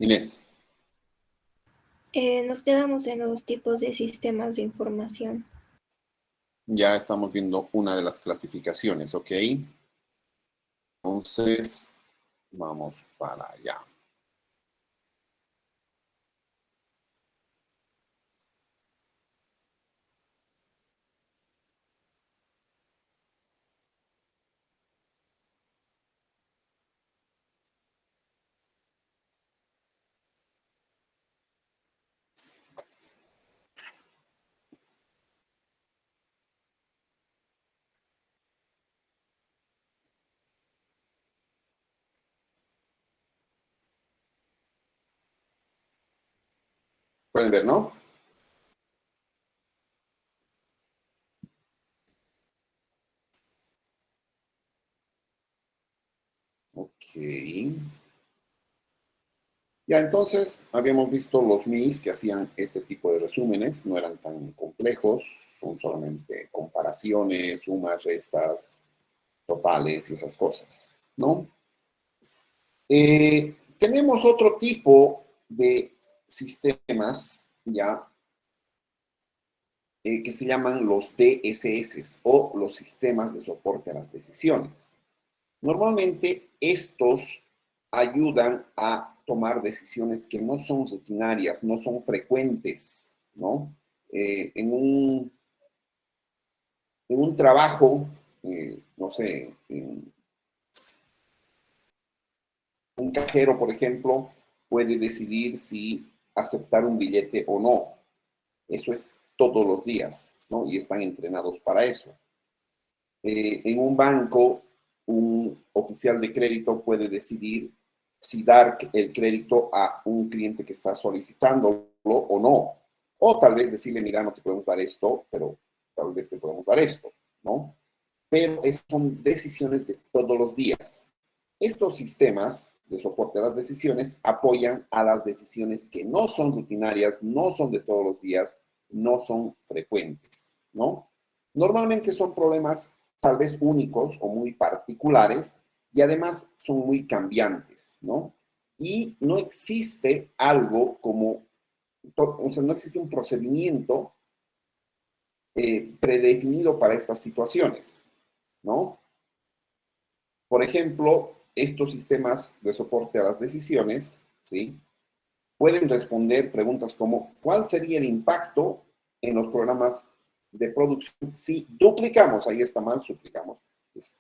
Inés, Nos quedamos en los tipos de sistemas de información. ya estamos viendo una de las clasificaciones, ¿ok? Entonces, vamos para allá. Pueden ver, ¿no? Ok. Ya, entonces, habíamos visto los MIS que hacían este tipo de resúmenes, no eran tan complejos, son solamente comparaciones, sumas, restas, totales y esas cosas, ¿no? Tenemos otro tipo de sistemas, ya, que se llaman los DSS o los sistemas de soporte a las decisiones. Normalmente estos ayudan a tomar decisiones que no son rutinarias, no son frecuentes, ¿no? En un trabajo, no sé, un cajero, por ejemplo, puede decidir si aceptar un billete o no. Eso es todos los días, ¿no? Y están entrenados para eso. En un banco, un oficial de crédito puede decidir si dar el crédito a un cliente que está solicitándolo o no. O tal vez decirle, mira, no te podemos dar esto, pero tal vez te podemos dar esto, ¿no? Pero son decisiones de todos los días. Estos sistemas de soporte a las decisiones apoyan a las decisiones que no son rutinarias, no son de todos los días, no son frecuentes, ¿no? Normalmente son problemas tal vez únicos o muy particulares y además son muy cambiantes, ¿no? Y no existe algo como, o sea, no existe un procedimiento predefinido para estas situaciones, ¿no? Por ejemplo, estos sistemas de soporte a las decisiones, ¿sí? Pueden responder preguntas como, ¿cuál sería el impacto en los programas de producción si duplicamos, ahí está mal,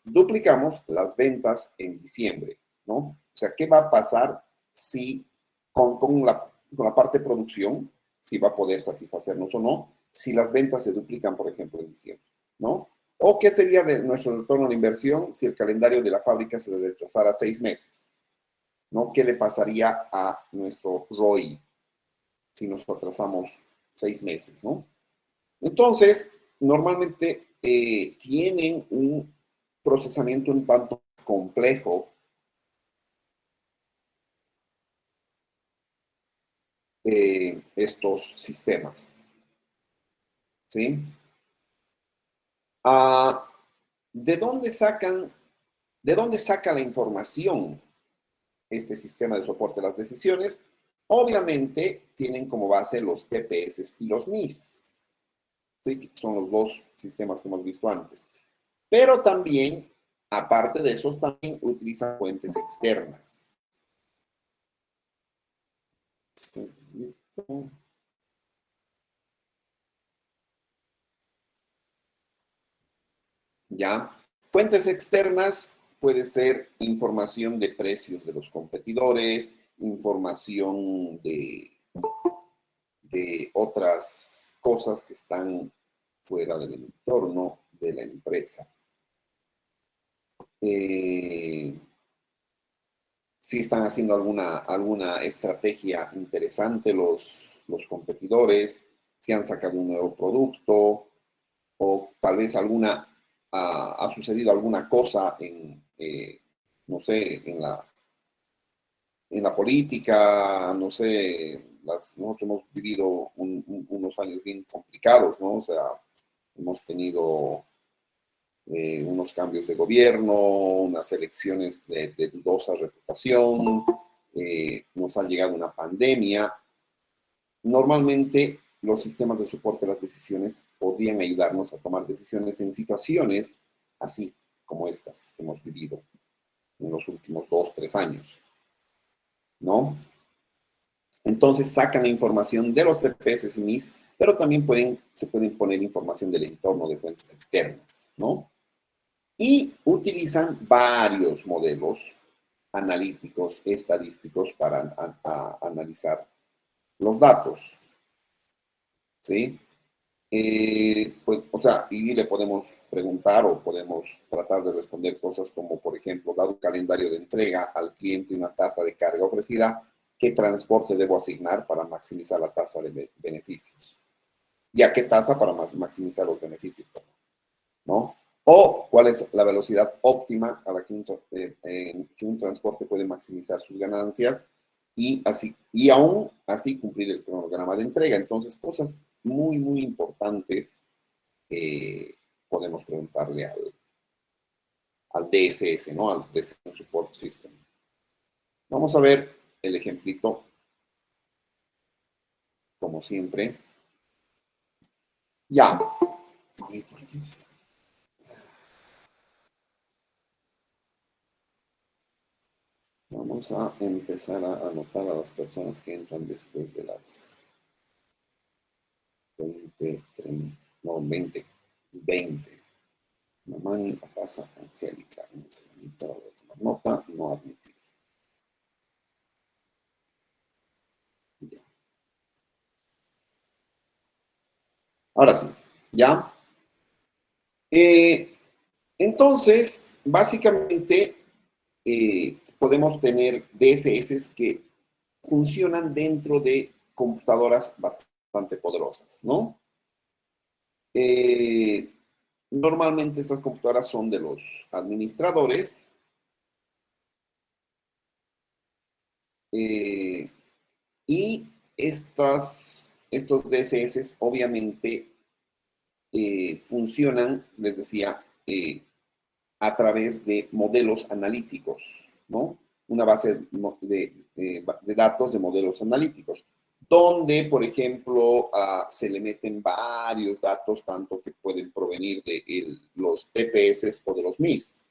duplicamos las ventas en diciembre, ¿no? O sea, ¿qué va a pasar si con la parte de producción, si va a poder satisfacernos o no, si las ventas se duplican, por ejemplo, en diciembre, ¿no? ¿O qué sería de nuestro retorno a la inversión si el calendario de la fábrica se retrasara 6 meses? ¿No? ¿Qué le pasaría a nuestro ROI si nos atrasamos 6 meses, ¿no? Entonces, normalmente tienen un procesamiento un tanto complejo estos sistemas, ¿sí? Ah, ¿de dónde saca la información este sistema de soporte a las decisiones? Obviamente tienen como base los TPS y los MIS, ¿sí? Que son los dos sistemas que hemos visto antes. Pero también, aparte de esos, también utilizan fuentes externas. ¿Ya? Fuentes externas puede ser información de precios de los competidores, información de otras cosas que están fuera del entorno de la empresa. Si están haciendo alguna estrategia interesante los competidores, si han sacado un nuevo producto o tal vez ha sucedido alguna cosa no sé, en la política, no sé, nosotros hemos vivido unos años bien complicados, ¿no? O sea, hemos tenido unos cambios de gobierno, unas elecciones de dudosa reputación, nos ha llegado una pandemia. Normalmente los sistemas de soporte a las decisiones podrían ayudarnos a tomar decisiones en situaciones así como estas que hemos vivido en los últimos 2, 3 años, ¿no? Entonces sacan la información de los TPS y MIS, pero también se pueden poner información del entorno de fuentes externas, ¿no? Y utilizan varios modelos analíticos, estadísticos para analizar los datos, ¿sí? Pues, o sea, y le podemos preguntar o podemos tratar de responder cosas como, por ejemplo, dado un calendario de entrega al cliente y una tasa de carga ofrecida, ¿qué transporte debo asignar para maximizar la tasa de beneficios? ¿Y a qué tasa para maximizar los beneficios? ¿No? O cuál es la velocidad óptima a la que un transporte puede maximizar sus ganancias y aún así cumplir el cronograma de entrega. Entonces, cosas muy, muy importantes podemos preguntarle al DSS, ¿no? Al Decision Support System. Vamos a ver el ejemplito, como siempre. Ya. Ay, ¿por qué? Vamos a empezar a anotar a las personas que entran después de las 20, 30, no, 20, 20. Mamani pasa Angélica. Un segundito, voy a tomar nota, no admitir. Ya. Ahora sí, ¿ya? Entonces, básicamente, podemos tener DSS que funcionan dentro de computadoras bastante poderosas, ¿no? Normalmente estas computadoras son de los administradores y estos DSS obviamente funcionan, les decía, a través de modelos analíticos, ¿no? Una base de datos de modelos analíticos, donde, por ejemplo, se le meten varios datos, tanto que pueden provenir de los TPS o de los MIS,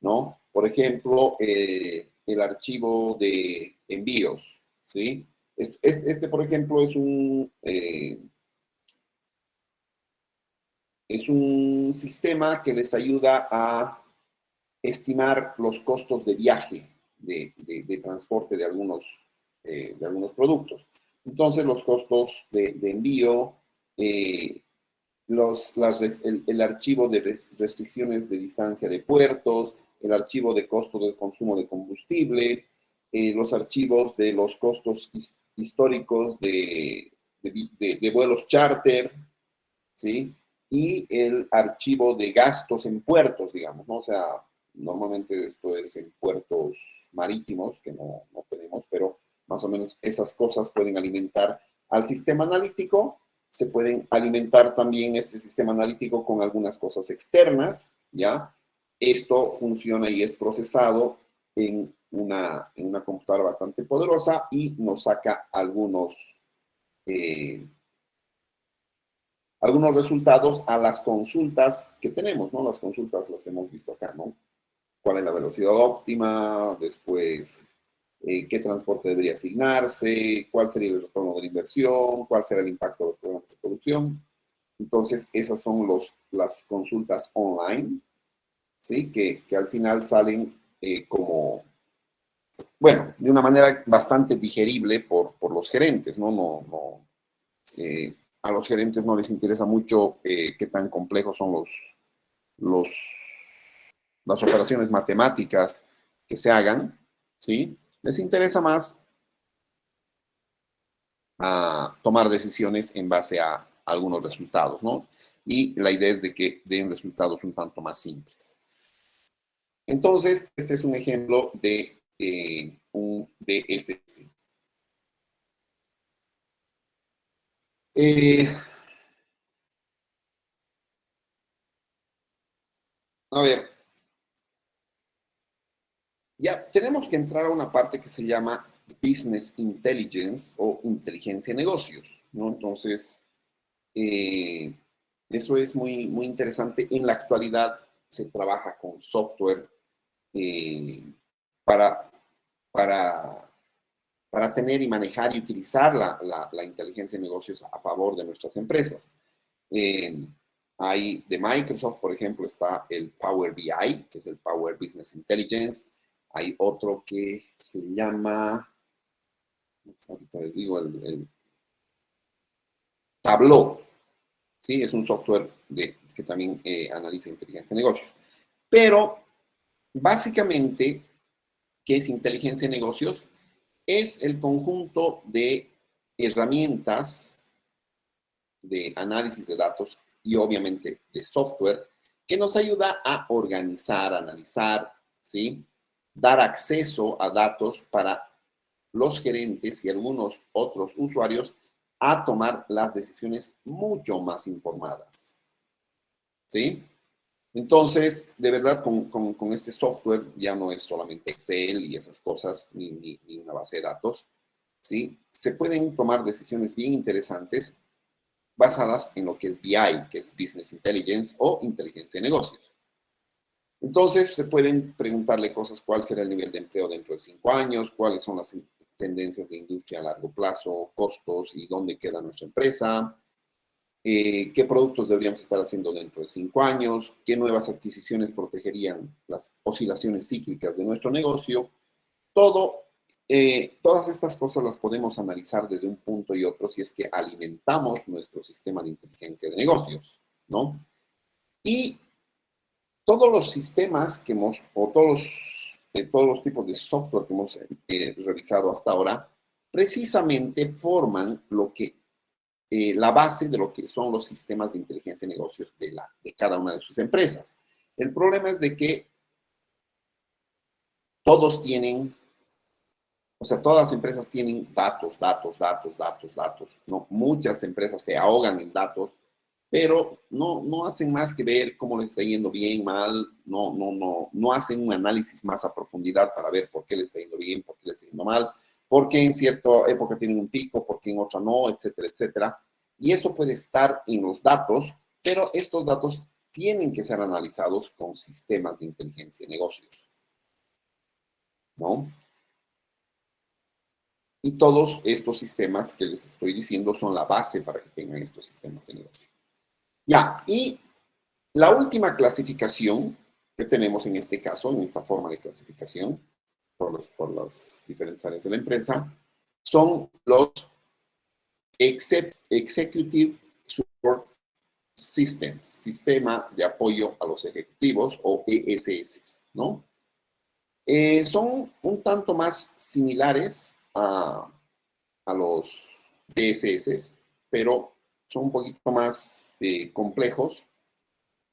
¿no? Por ejemplo, el archivo de envíos, ¿sí? Este, por ejemplo, es un sistema que les ayuda a estimar los costos de viaje, de transporte de algunos productos. Entonces, los costos de envío, el archivo de restricciones de distancia de puertos, el archivo de costo del consumo de combustible, los archivos de los costos históricos de vuelos charter, ¿sí? Y el archivo de gastos en puertos, digamos, ¿no? O sea, normalmente esto es en puertos marítimos, que no tenemos, pero más o menos esas cosas pueden alimentar al sistema analítico. Se pueden alimentar también este sistema analítico con algunas cosas externas, ¿ya? Esto funciona y es procesado en una computadora bastante poderosa y nos saca algunos resultados a las consultas que tenemos, ¿no? Las consultas las hemos visto acá, ¿no? ¿Cuál es la velocidad óptima? Después, ¿qué transporte debería asignarse? ¿Cuál sería el retorno de la inversión? ¿Cuál será el impacto de los programas de producción? Entonces, esas son las consultas online, ¿sí? Que al final salen como, bueno, de una manera bastante digerible por los gerentes, ¿no? A los gerentes no les interesa mucho qué tan complejos son los, las operaciones matemáticas que se hagan, ¿sí? Les interesa más tomar decisiones en base a algunos resultados, ¿no? Y la idea es de que den resultados un tanto más simples. Entonces, este es un ejemplo de un DSS. A ver, ya tenemos que entrar a una parte que se llama Business Intelligence o inteligencia de negocios, ¿no? Entonces, eso es muy, muy interesante. En la actualidad se trabaja con software eh, para, para, para tener y manejar y utilizar la inteligencia de negocios a favor de nuestras empresas. Hay de Microsoft, por ejemplo, está el Power BI, que es el Power Business Intelligence. Hay otro que se llama, ahorita les digo, el Tableau, ¿sí? Es un software que también analiza inteligencia de negocios. Pero, básicamente, ¿qué es inteligencia de negocios? Es el conjunto de herramientas de análisis de datos y obviamente de software que nos ayuda a organizar, analizar, ¿sí? Dar acceso a datos para los gerentes y algunos otros usuarios a tomar las decisiones mucho más informadas, ¿sí? Entonces, de verdad, con este software ya no es solamente Excel y esas cosas, ni una base de datos, ¿sí? Se pueden tomar decisiones bien interesantes basadas en lo que es BI, que es Business Intelligence o inteligencia de negocios. Entonces, se pueden preguntarle cosas, ¿cuál será el nivel de empleo dentro de 5 años? ¿Cuáles son las tendencias de industria a largo plazo, costos y dónde queda nuestra empresa? ¿Qué productos deberíamos estar haciendo dentro de 5 años? ¿Qué nuevas adquisiciones protegerían las oscilaciones cíclicas de nuestro negocio? Todas estas cosas las podemos analizar desde un punto y otro si es que alimentamos nuestro sistema de inteligencia de negocios, ¿no? Y todos los sistemas que hemos, o todos los tipos de software que hemos revisado hasta ahora, precisamente forman la base de lo que son los sistemas de inteligencia de negocios de cada una de sus empresas. El problema es de que todos tienen, o sea, todas las empresas tienen datos, ¿no? Muchas empresas se ahogan en datos, pero no hacen más que ver cómo les está yendo bien, mal, no hacen un análisis más a profundidad para ver por qué les está yendo bien, por qué les está yendo mal, por qué en cierta época tienen un pico, por qué en otra no, etcétera, etcétera. Y eso puede estar en los datos, pero estos datos tienen que ser analizados con sistemas de inteligencia de negocios, ¿no? Y todos estos sistemas que les estoy diciendo son la base para que tengan estos sistemas de negocio. Ya, y la última clasificación que tenemos en este caso, en esta forma de clasificación, por las diferentes áreas de la empresa, son los Executive Support Systems, Sistema de Apoyo a los Ejecutivos o ESS, ¿no? Son un tanto más similares a los DSS, pero son un poquito más complejos.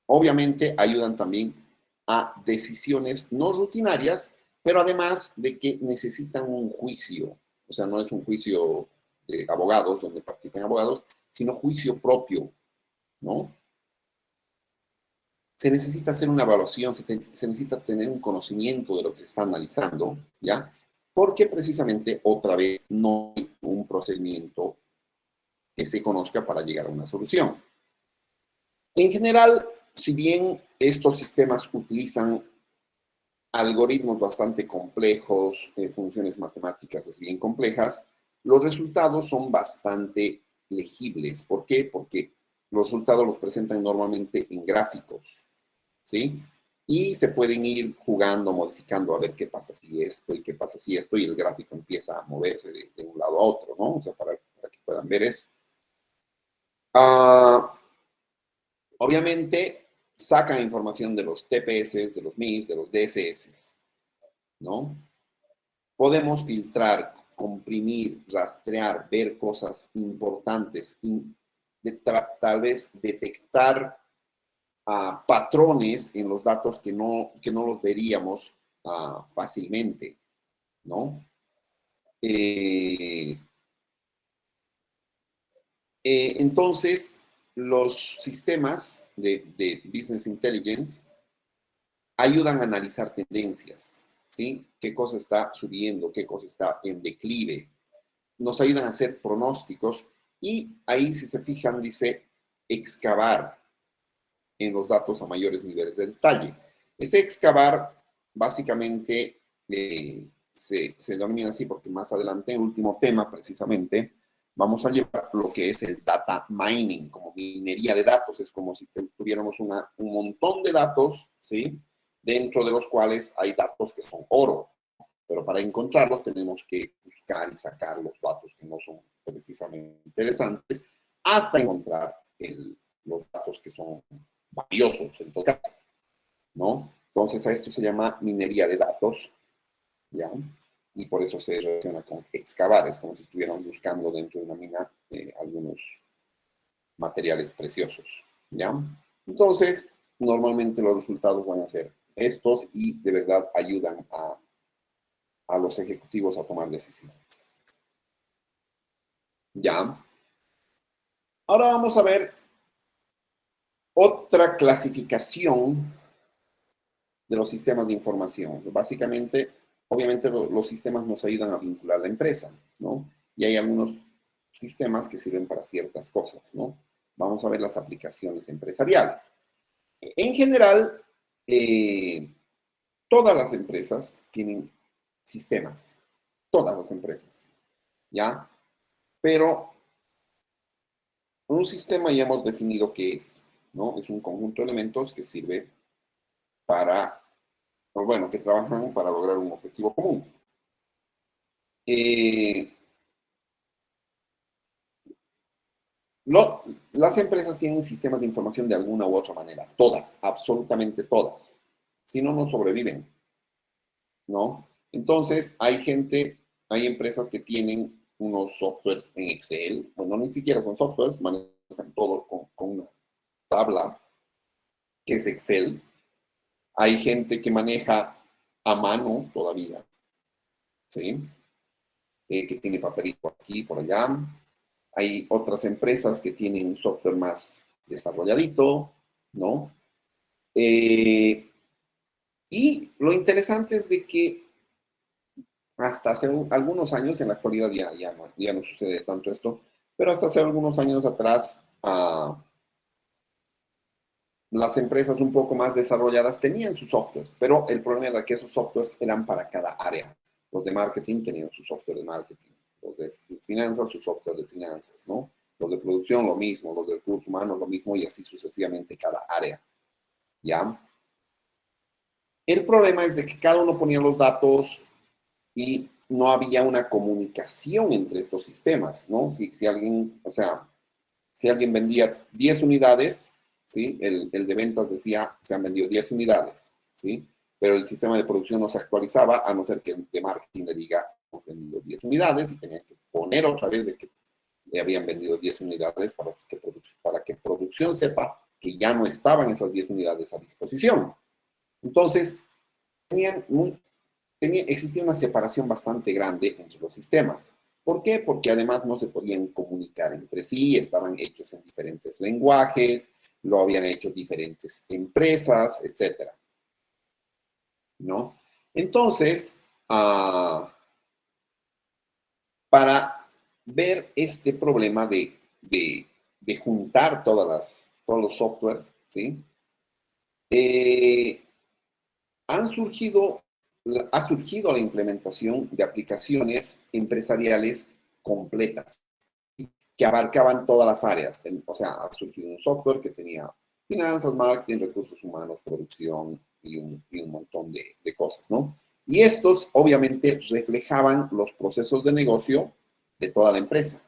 Obviamente ayudan también a decisiones no rutinarias, pero además de que necesitan un juicio. O sea, no es un juicio de abogados, donde participan abogados, sino juicio propio, ¿no? Se necesita hacer una evaluación, se necesita tener un conocimiento de lo que se está analizando, ¿ya? Porque precisamente, otra vez, no hay un procedimiento que se conozca para llegar a una solución. En general, si bien estos sistemas utilizan algoritmos bastante complejos, funciones matemáticas bien complejas, los resultados son bastante legibles. ¿Por qué? Porque los resultados los presentan normalmente en gráficos, ¿sí? Y se pueden ir jugando, modificando a ver qué pasa si esto y qué pasa si esto, y el gráfico empieza a moverse de un lado a otro, ¿no? O sea, para que puedan ver eso. Obviamente, sacan información de los TPS, de los MIS, de los DSS, ¿no? Podemos filtrar, comprimir, rastrear, ver cosas importantes, tal vez detectar patrones en los datos que no los veríamos fácilmente, ¿no? Entonces, los sistemas de Business Intelligence ayudan a analizar tendencias, ¿sí? ¿Qué cosa está subiendo? ¿Qué cosa está en declive? Nos ayudan a hacer pronósticos y ahí, si se fijan, dice excavar en los datos a mayores niveles de detalle. Ese excavar básicamente se denomina así porque más adelante, el último tema precisamente, vamos a llevar lo que es el data mining, como minería de datos. Es como si tuviéramos un montón de datos, ¿sí? Dentro de los cuales hay datos que son oro. Pero para encontrarlos tenemos que buscar y sacar los datos que no son precisamente interesantes hasta encontrar los datos que son valiosos en todo caso, ¿no? Entonces a esto se llama minería de datos, ¿ya? Y por eso se relaciona con excavar, es como si estuvieran buscando dentro de una mina algunos materiales preciosos, ¿ya? Entonces, normalmente los resultados van a ser estos y de verdad ayudan a los ejecutivos a tomar decisiones. ¿Ya? Ahora vamos a ver otra clasificación de los sistemas de información. Básicamente, obviamente los sistemas nos ayudan a vincular la empresa, ¿no? Y hay algunos sistemas que sirven para ciertas cosas, ¿no? Vamos a ver las aplicaciones empresariales. En general, todas las empresas tienen sistemas, todas las empresas, ¿ya? Pero un sistema ya hemos definido qué es, ¿no? Es un conjunto de elementos que sirve para, o bueno, que trabajan para lograr un objetivo común. Eh, las empresas tienen sistemas de información de alguna u otra manera, todas, absolutamente todas. Si no, no sobreviven, ¿no? Entonces, hay empresas que tienen unos softwares en Excel, bueno, ni siquiera son softwares, manejan todo con una tabla que es Excel. Hay gente que maneja a mano todavía, ¿sí? Que tiene papelito aquí y por allá. Hay otras empresas que tienen un software más desarrolladito, ¿no? Y lo interesante es de que hasta hace algunos años, en la actualidad ya no sucede tanto esto, pero hasta hace algunos años atrás, las empresas un poco más desarrolladas tenían sus softwares, pero el problema era que esos softwares eran para cada área. Los de marketing tenían su software de marketing, los de finanzas, su software de finanzas, ¿no? Los de producción, lo mismo, los de recursos humanos, lo mismo, y así sucesivamente cada área, ¿ya? El problema es de que cada uno ponía los datos y no había una comunicación entre estos sistemas, ¿no? Si alguien, o sea, si alguien vendía 10 unidades, ¿sí? El de ventas decía, se han vendido 10 unidades, ¿sí? Pero el sistema de producción no se actualizaba, a no ser que el de marketing le diga, hemos vendido 10 unidades, y tenía que poner otra vez de que le habían vendido 10 unidades para que producción sepa que ya no estaban esas 10 unidades a disposición. Entonces, existía una separación bastante grande entre los sistemas. ¿Por qué? Porque además no se podían comunicar entre sí, estaban hechos en diferentes lenguajes, lo habían hecho diferentes empresas, etcétera, ¿no? Entonces, para ver este problema de juntar todos los softwares, ¿sí? Ha surgido la implementación de aplicaciones empresariales completas que abarcaban todas las áreas. O sea, ha surgido un software que tenía finanzas, marketing, recursos humanos, producción y un montón de cosas, ¿no? Y estos obviamente reflejaban los procesos de negocio de toda la empresa,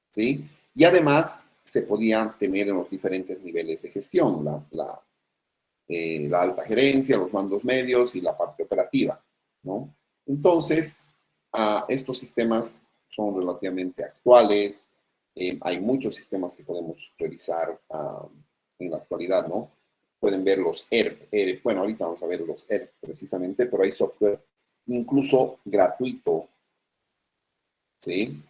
¿sí? Y además se podía tener en los diferentes niveles de gestión, la alta gerencia, los mandos medios y la parte operativa, ¿no? Entonces, estos sistemas son relativamente actuales. Hay muchos sistemas que podemos revisar en la actualidad, ¿no? Pueden ver los ERP. Bueno, ahorita vamos a ver los ERP precisamente, pero hay software incluso gratuito, ¿sí?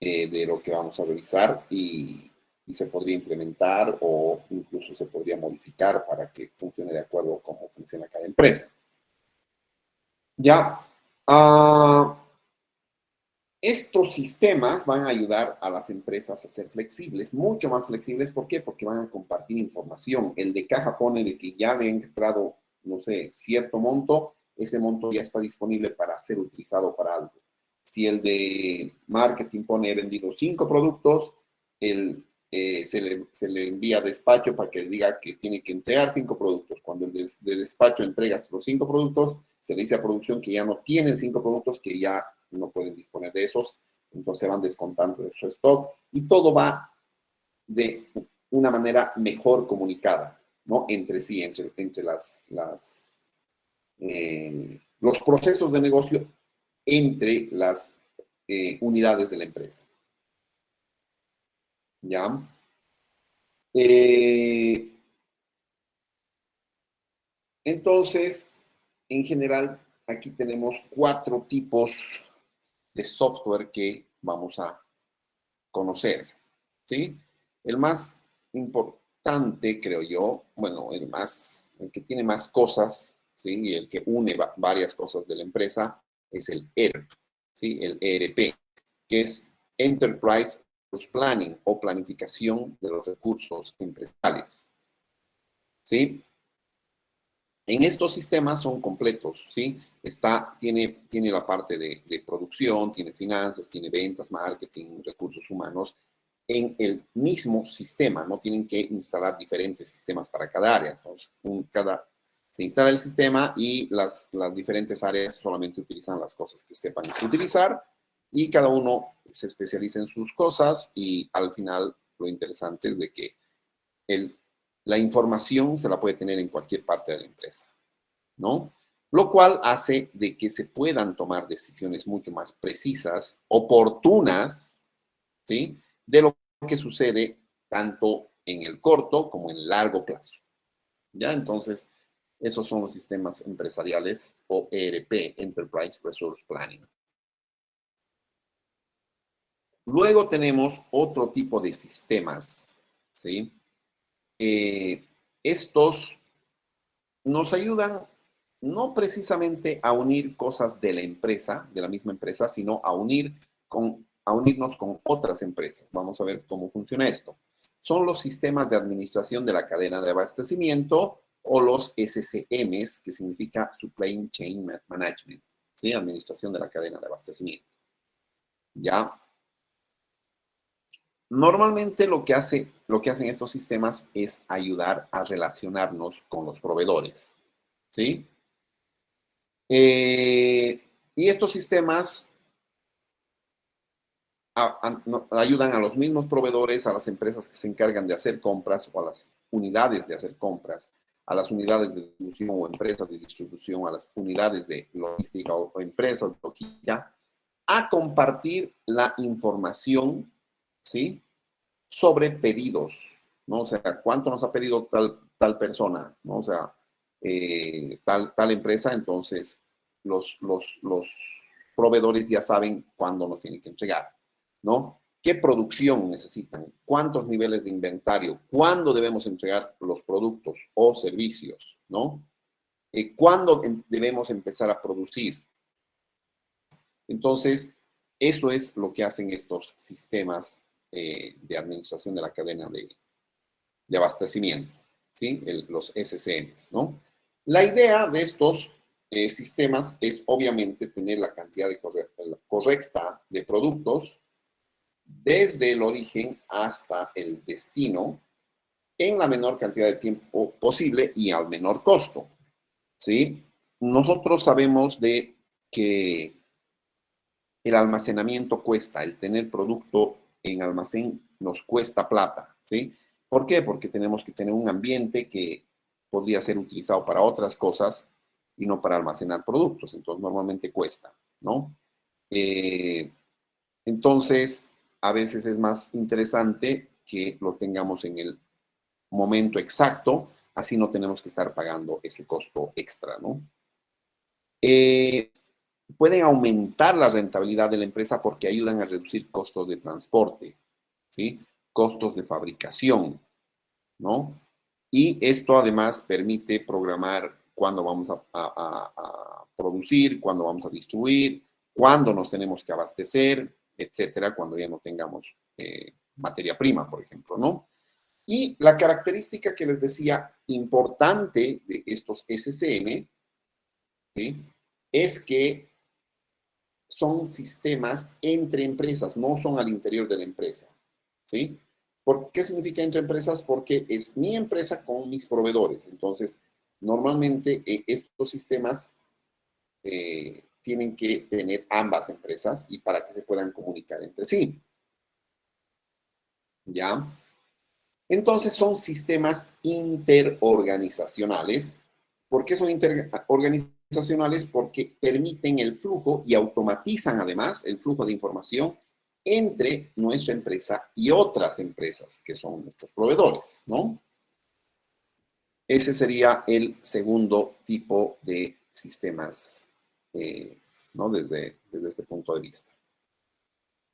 De lo que vamos a revisar y se podría implementar o incluso se podría modificar para que funcione de acuerdo a cómo funciona cada empresa. Ya. Estos sistemas van a ayudar a las empresas a ser flexibles, mucho más flexibles. ¿Por qué? Porque van a compartir información. El de caja pone de que ya le han entrado, no sé, cierto monto, ese monto ya está disponible para ser utilizado para algo. Si el de marketing pone he vendido 5 productos, se le envía a despacho para que diga que tiene que entregar 5 productos. Cuando el de despacho entrega los 5 productos, se le dice a producción que ya no tienen 5 productos, que ya no pueden disponer de esos, entonces se van descontando de su stock y todo va de una manera mejor comunicada, ¿no? Entre sí, entre los procesos de negocio entre las unidades de la empresa. ¿Ya? Entonces, en general, aquí tenemos 4 tipos de software que vamos a conocer, ¿sí? El más importante, creo yo, bueno, el que tiene más cosas, ¿sí? Y el que une varias cosas de la empresa es el ERP, ¿sí? El ERP, que es Enterprise Resource Planning o planificación de los recursos empresariales, ¿sí? En estos sistemas son completos, ¿sí? Tiene la parte de producción, tiene finanzas, tiene ventas, marketing, recursos humanos, en el mismo sistema. No tienen que instalar diferentes sistemas para cada área. Entonces, se instala el sistema y las diferentes áreas solamente utilizan las cosas que sepan utilizar y cada uno se especializa en sus cosas y al final lo interesante es de que la información se la puede tener en cualquier parte de la empresa, ¿no? Lo cual hace de que se puedan tomar decisiones mucho más precisas, oportunas, ¿sí? De lo que sucede tanto en el corto como en el largo plazo. ¿Ya? Entonces, esos son los sistemas empresariales o ERP, Enterprise Resource Planning. Luego tenemos otro tipo de sistemas, ¿sí? Estos nos ayudan no precisamente a unir cosas de la empresa, de la misma empresa, sino a unirnos con otras empresas. Vamos a ver cómo funciona esto. Son los sistemas de administración de la cadena de abastecimiento o los SCMs, que significa Supply Chain Management, ¿sí? Administración de la cadena de abastecimiento. ¿Ya? Normalmente lo que hacen estos sistemas es ayudar a relacionarnos con los proveedores, ¿sí? Y estos sistemas ayudan a los mismos proveedores, a las empresas que se encargan de hacer compras o a las unidades de hacer compras, a las unidades de distribución o empresas de distribución, a las unidades de logística o empresas de logística, a compartir la información, ¿sí? Sobre pedidos, ¿no? O sea, cuánto nos ha pedido tal persona, ¿no? O sea, tal empresa, entonces los proveedores ya saben cuándo nos tienen que entregar, ¿no? ¿Qué producción necesitan? ¿Cuántos niveles de inventario? ¿Cuándo debemos entregar los productos o servicios? ¿No? ¿Cuándo debemos empezar a producir? Entonces, eso es lo que hacen estos sistemas de administración de la cadena de abastecimiento, ¿sí? Los SCMs, ¿no? La idea de estos sistemas es obviamente tener la cantidad correcta de productos desde el origen hasta el destino en la menor cantidad de tiempo posible y al menor costo, ¿sí? Nosotros sabemos de que el almacenamiento cuesta, el tener producto en almacén nos cuesta plata, ¿sí? ¿Por qué? Porque tenemos que tener un ambiente que podría ser utilizado para otras cosas y no para almacenar productos, entonces normalmente cuesta, ¿no? Eh, entonces, a veces es más interesante que lo tengamos en el momento exacto, así no tenemos que estar pagando ese costo extra, ¿no? Pueden aumentar la rentabilidad de la empresa porque ayudan a reducir costos de transporte, ¿sí? Costos de fabricación, ¿no? Y esto además permite programar cuándo vamos a producir, cuándo vamos a distribuir, cuándo nos tenemos que abastecer, etcétera, cuando ya no tengamos materia prima, por ejemplo, ¿no? Y la característica que les decía importante de estos SCM, ¿sí?, es que son sistemas entre empresas, no son al interior de la empresa, ¿sí? ¿Por qué significa entre empresas? Porque es mi empresa con mis proveedores. Entonces, normalmente estos sistemas tienen que tener ambas empresas y para que se puedan comunicar entre sí, ¿ya? Entonces, son sistemas interorganizacionales. ¿Por qué son interorganizacionales? Porque permiten el flujo y automatizan además el flujo de información entre nuestra empresa y otras empresas que son nuestros proveedores, ¿no? Ese sería el segundo tipo de sistemas, ¿no? Desde este punto de vista.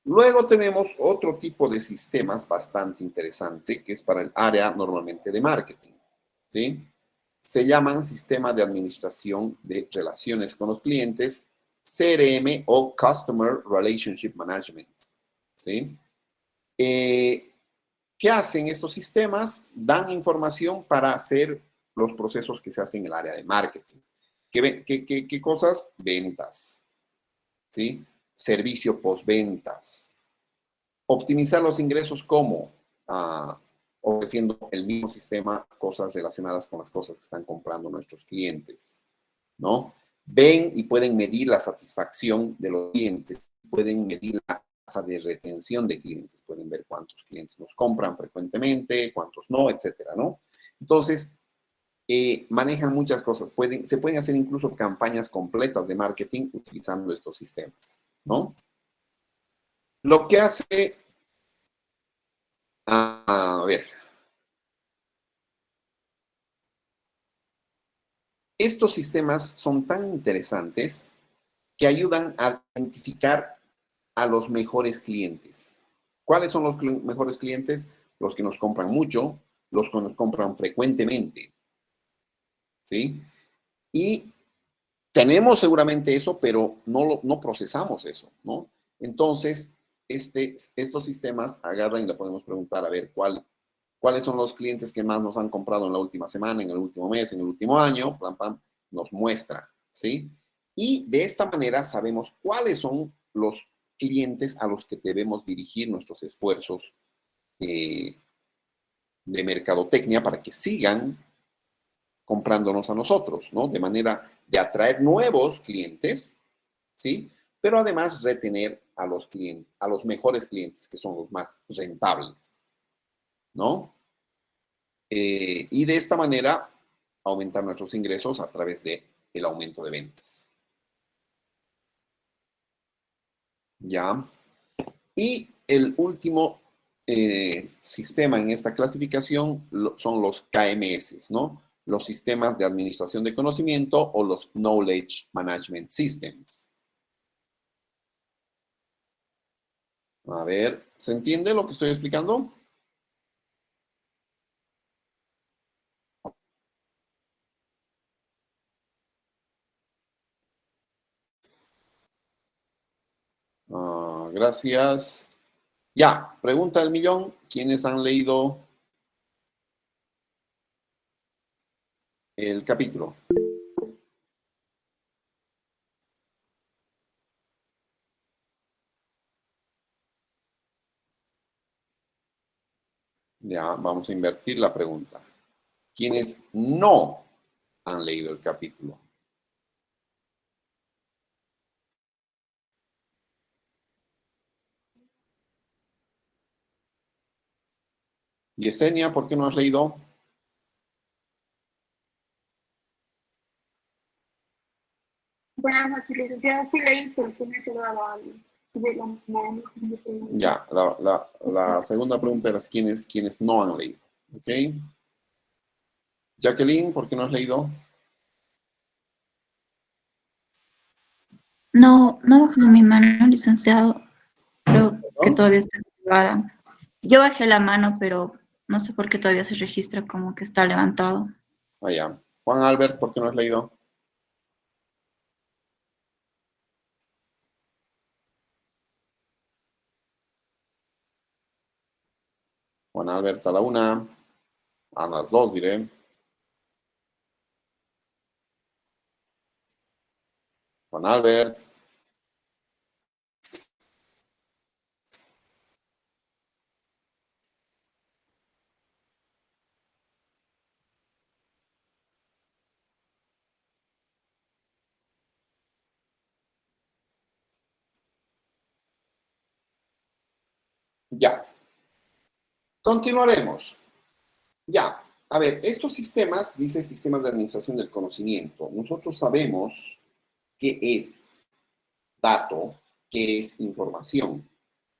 Luego tenemos otro tipo de sistemas bastante interesante, que es para el área normalmente de marketing, ¿sí? Se llaman Sistema de Administración de Relaciones con los Clientes, CRM o Customer Relationship Management, ¿sí? ¿Qué hacen estos sistemas? Dan información para hacer los procesos que se hacen en el área de marketing. ¿Qué cosas? Ventas, ¿sí? Servicio postventas. Optimizar los ingresos, ¿cómo? Ofreciendo el mismo sistema, cosas relacionadas con las cosas que están comprando nuestros clientes, ¿no? Ven y pueden medir la satisfacción de los clientes, pueden medir la tasa de retención de clientes, pueden ver cuántos clientes nos compran frecuentemente, cuántos no, etcétera, ¿no? Entonces, manejan muchas cosas. Se pueden hacer incluso campañas completas de marketing utilizando estos sistemas, ¿no? Lo que hace, a ver, estos sistemas son tan interesantes que ayudan a identificar a los mejores clientes. ¿Cuáles son los mejores clientes? Los que nos compran mucho, los que nos compran frecuentemente, ¿sí? Y tenemos seguramente eso, pero no procesamos eso, ¿no? Entonces, estos sistemas agarran y le podemos preguntar, a ver, ¿cuáles son los clientes que más nos han comprado en la última semana, en el último mes, en el último año? Pam, pam, nos muestra, ¿sí? Y de esta manera sabemos cuáles son los clientes a los que debemos dirigir nuestros esfuerzos de mercadotecnia para que sigan comprándonos a nosotros, ¿no? De manera de atraer nuevos clientes, ¿sí? Pero además retener a los clientes, a los mejores clientes, que son los más rentables, ¿no? Y de esta manera aumentar nuestros ingresos a través del aumento de ventas. ¿Ya? Y el último sistema en esta clasificación son los KMS, ¿no? Los sistemas de administración de conocimiento o los Knowledge Management Systems. A ver, ¿se entiende lo que estoy explicando? Gracias. Ya, pregunta del millón. ¿Quiénes han leído el capítulo? Ya, vamos a invertir la pregunta. ¿Quiénes no han leído el capítulo? Yesenia, ¿por qué no has leído? Buenas noches, licenciada. Sí leí, solo que me quedaba Ya, la segunda pregunta era ¿quiénes no han leído? ¿Ok? Jacqueline, ¿por qué no has leído? No bajó mi mano, licenciado. Creo que todavía está activada. Yo bajé la mano, pero no sé por qué todavía se registra como que está levantado. Ah, ya. Juan Albert, ¿por qué no has leído? Juan Albert a la 1, a las 2 diré. Juan Albert. Ya. Continuaremos. Ya. A ver, estos sistemas, dice sistemas de administración del conocimiento. Nosotros sabemos qué es dato, qué es información,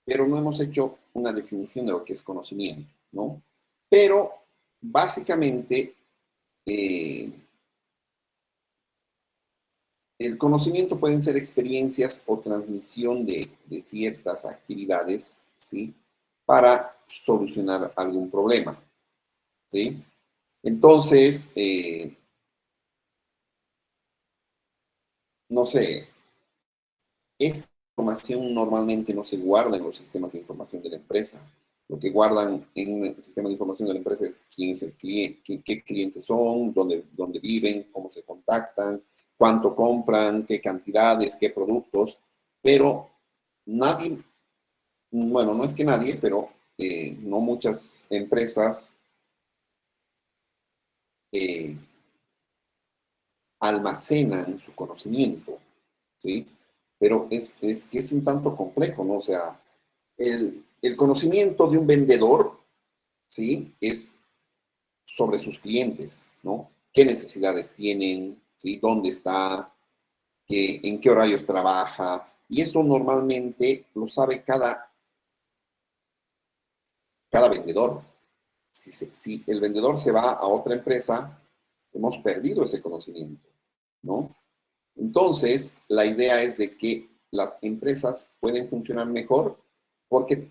pero no hemos hecho una definición de lo que es conocimiento, ¿no? Pero básicamente el conocimiento pueden ser experiencias o transmisión de ciertas actividades, ¿sí? Para solucionar algún problema, ¿sí? Entonces, no sé, esta información normalmente no se guarda en los sistemas de información de la empresa. Lo que guardan en el sistema de información de la empresa es quién es el cliente, qué clientes son, dónde viven, cómo se contactan, cuánto compran, qué cantidades, qué productos, pero nadie, bueno, no es que nadie, pero no muchas empresas eh, almacenan su conocimiento, ¿sí? Pero es que es un tanto complejo, ¿no? O sea, el conocimiento de un vendedor, ¿sí? Es sobre sus clientes, ¿no? ¿Qué necesidades tienen? ¿Sí? ¿Dónde está? ¿En qué horarios trabaja? Y eso normalmente lo sabe cada vendedor. Si el vendedor se va a otra empresa, hemos perdido ese conocimiento, ¿no? Entonces, la idea es de que las empresas pueden funcionar mejor porque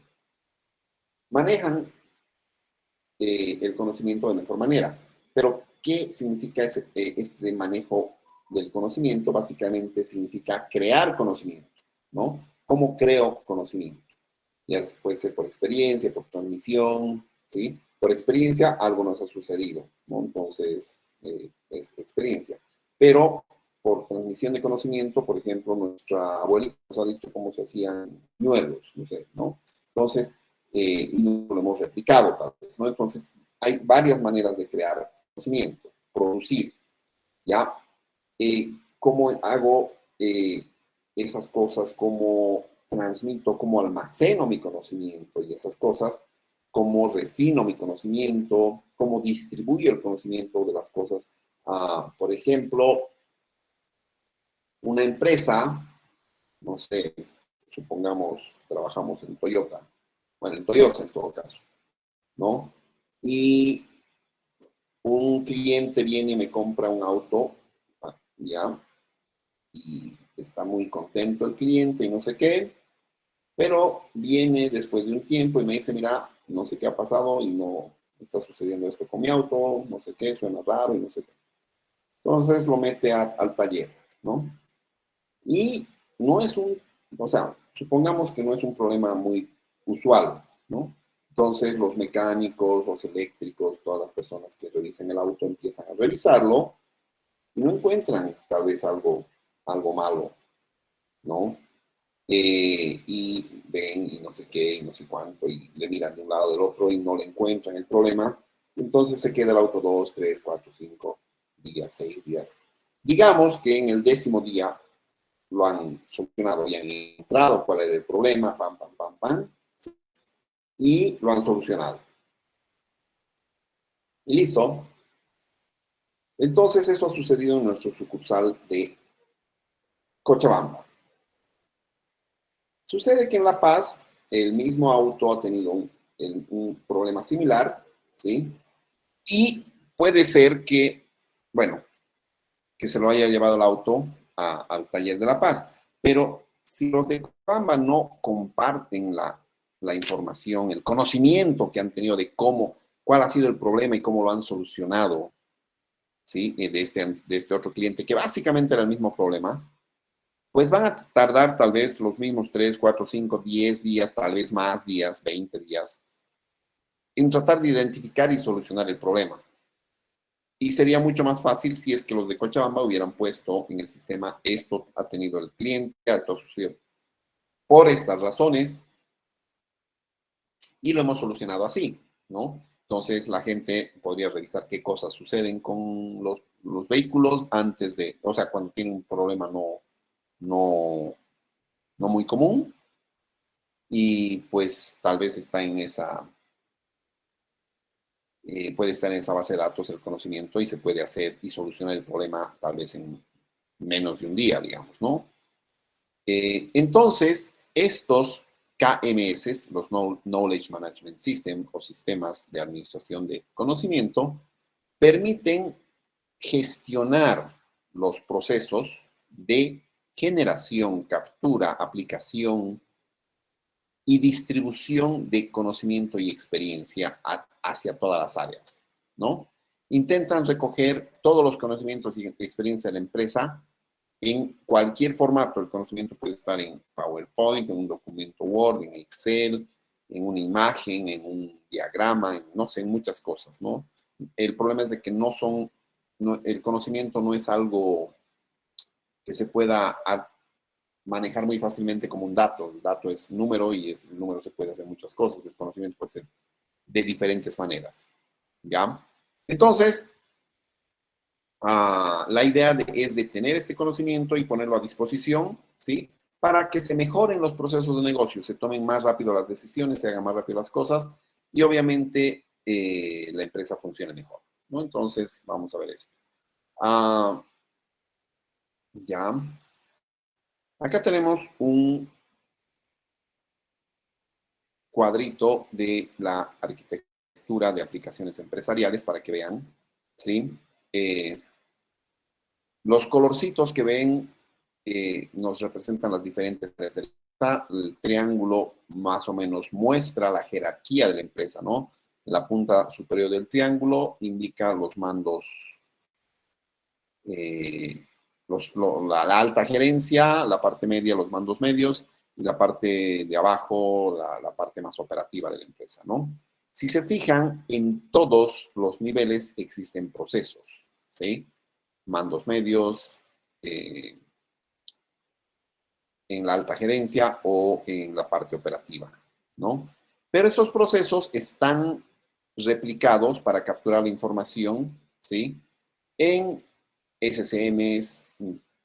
manejan el conocimiento de mejor manera. Pero, ¿qué significa este manejo del conocimiento? Básicamente significa crear conocimiento, ¿no? ¿Cómo creo conocimiento? Ya puede ser por experiencia, por transmisión, ¿sí? Por experiencia algo nos ha sucedido, ¿no? Entonces, es experiencia. Pero por transmisión de conocimiento, por ejemplo, nuestra abuelita nos ha dicho cómo se hacían ñuelos, no sé, ¿no? Entonces, y no lo hemos replicado tal vez, ¿no? Entonces, hay varias maneras de crear conocimiento, producir, ¿ya? ¿Cómo hago esas cosas? ¿Cómo transmito? ¿Cómo almaceno mi conocimiento y esas cosas? ¿Cómo refino mi conocimiento? ¿Cómo distribuyo el conocimiento de las cosas? Por ejemplo, una empresa, no sé, supongamos, trabajamos en Toyota, bueno, en Toyota en todo caso, ¿no? Y un cliente viene y me compra un auto, ya, y está muy contento el cliente y no sé qué, pero viene después de un tiempo y me dice, mira, no sé qué ha pasado y no está sucediendo esto con mi auto, no sé qué, suena raro y no sé qué. Entonces lo mete al taller, ¿no? Y no es o sea, supongamos que no es un problema muy usual, ¿no? Entonces los mecánicos, los eléctricos, todas las personas que revisen el auto empiezan a revisarlo y no encuentran tal vez algo malo, ¿no? Y ven y no sé qué y no sé cuánto y le miran de un lado del otro y no le encuentran el problema. Entonces se queda el auto 2, 3, 4, 5 días, 6 días. Digamos que en el 10º día lo han solucionado y han encontrado cuál era el problema, pam, pam, pam, pam, y lo han solucionado. Y listo. Entonces eso ha sucedido en nuestro sucursal de Cochabamba. Sucede que en La Paz el mismo auto ha tenido un problema similar, ¿sí? Y puede ser que, bueno, que se lo haya llevado el auto al taller de La Paz. Pero si los de Cochabamba no comparten la información, el conocimiento que han tenido de cuál ha sido el problema y cómo lo han solucionado, ¿sí? De este otro cliente, que básicamente era el mismo problema, pues van a tardar tal vez los mismos 3, 4, 5, 10 días, tal vez más días, 20 días, en tratar de identificar y solucionar el problema. Y sería mucho más fácil si es que los de Cochabamba hubieran puesto en el sistema: esto ha tenido el cliente, esto sucedió por estas razones, y lo hemos solucionado así, ¿no? Entonces la gente podría revisar qué cosas suceden con los vehículos antes de, o sea, cuando tiene un problema no, no muy común, y pues tal vez está en esa, puede estar en esa base de datos el conocimiento, y se puede hacer y solucionar el problema tal vez en menos de un día, digamos, ¿no? Entonces, estos KMS, los Knowledge Management System o sistemas de administración de conocimiento, permiten gestionar los procesos de generación, captura, aplicación y distribución de conocimiento y experiencia hacia todas las áreas, ¿no? Intentan recoger todos los conocimientos y experiencia de la empresa en cualquier formato. El conocimiento puede estar en PowerPoint, en un documento Word, en Excel, en una imagen, en un diagrama, en, no sé, en muchas cosas, ¿no? El problema es de que el conocimiento no es algo que se pueda manejar muy fácilmente como un dato. El dato es número, y el número se puede hacer muchas cosas. El conocimiento puede ser de diferentes maneras, ¿ya? Entonces, la idea es de tener este conocimiento y ponerlo a disposición, ¿sí? Para que se mejoren los procesos de negocio, se tomen más rápido las decisiones, se hagan más rápido las cosas, y obviamente la empresa funcione mejor, ¿no? Entonces, vamos a ver esto. Ya. Acá tenemos un cuadrito de la arquitectura de aplicaciones empresariales para que vean, ¿sí? Los colorcitos que ven nos representan las diferentes áreas de la empresa. El triángulo más o menos muestra la jerarquía de la empresa, ¿no? La punta superior del triángulo indica los mandos, la alta gerencia, la parte media, los mandos medios, y la parte de abajo, la parte más operativa de la empresa, ¿no? Si se fijan, en todos los niveles existen procesos, ¿sí? Mandos medios, en la alta gerencia o en la parte operativa, ¿no? Pero estos procesos están replicados para capturar la información, ¿sí? En SCMs,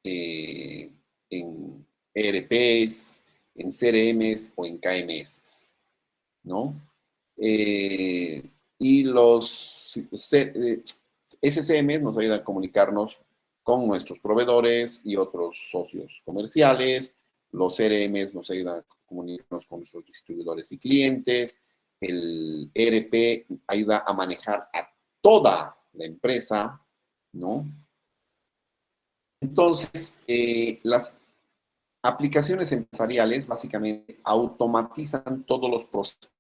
en ERPs, en CRMs o en KMS, ¿no? Y los SCMs nos ayudan a comunicarnos con nuestros proveedores y otros socios comerciales. Los CRMs nos ayudan a comunicarnos con nuestros distribuidores y clientes. El ERP ayuda a manejar a toda la empresa, ¿no? Entonces, las aplicaciones empresariales básicamente automatizan todos los procesos.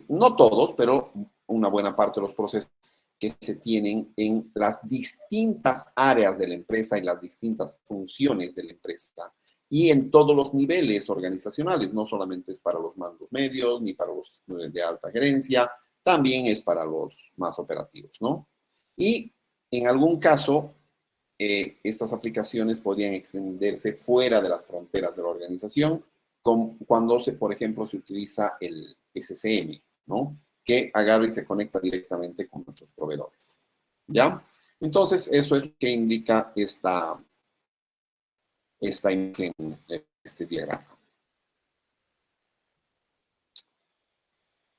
No todos, pero una buena parte de los procesos que se tienen en las distintas áreas de la empresa y las distintas funciones de la empresa, y en todos los niveles organizacionales. No solamente es para los mandos medios ni para los de alta gerencia, también es para los más operativos, ¿no? Y en algún caso, estas aplicaciones podrían extenderse fuera de las fronteras de la organización, cuando, por ejemplo, se utiliza el SCM, ¿no? Que agarra y se conecta directamente con nuestros proveedores, ¿ya? Entonces, eso es lo que indica esta imagen, este diagrama.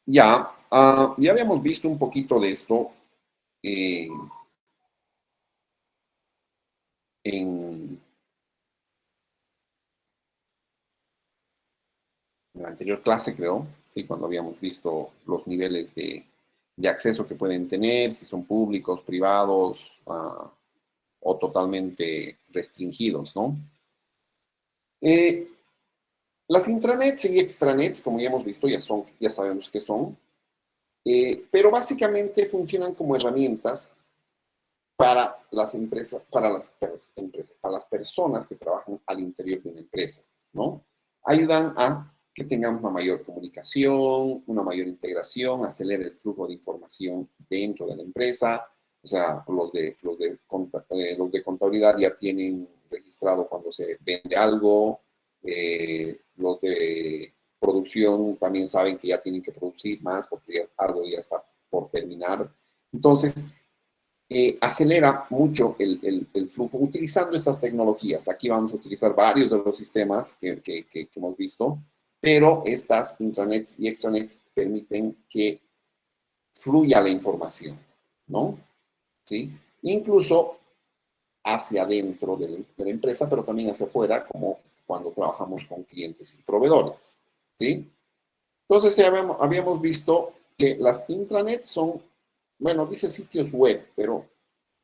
Ya, ya habíamos visto un poquito de esto en la anterior clase, creo, ¿sí? Cuando habíamos visto los niveles de acceso que pueden tener, si son públicos, privados, o totalmente restringidos, ¿no? Las intranets y extranets, como ya hemos visto, ya sabemos qué son, pero básicamente funcionan como herramientas para las empresas, para las personas que trabajan al interior de una empresa, ¿no? Ayudan a que tengamos una mayor comunicación, una mayor integración, acelera el flujo de información dentro de la empresa. O sea, los de contabilidad ya tienen registrado cuando se vende algo, los de producción también saben que ya tienen que producir más porque algo ya está por terminar. Entonces, acelera mucho el flujo utilizando estas tecnologías. Aquí vamos a utilizar varios de los sistemas que hemos visto, pero estas intranets y extranets permiten que fluya la información, ¿no? ¿Sí? Incluso hacia adentro de la empresa, pero también hacia afuera, como cuando trabajamos con clientes y proveedores, ¿sí? Entonces, habíamos visto que las intranets son, bueno, dice sitios web, pero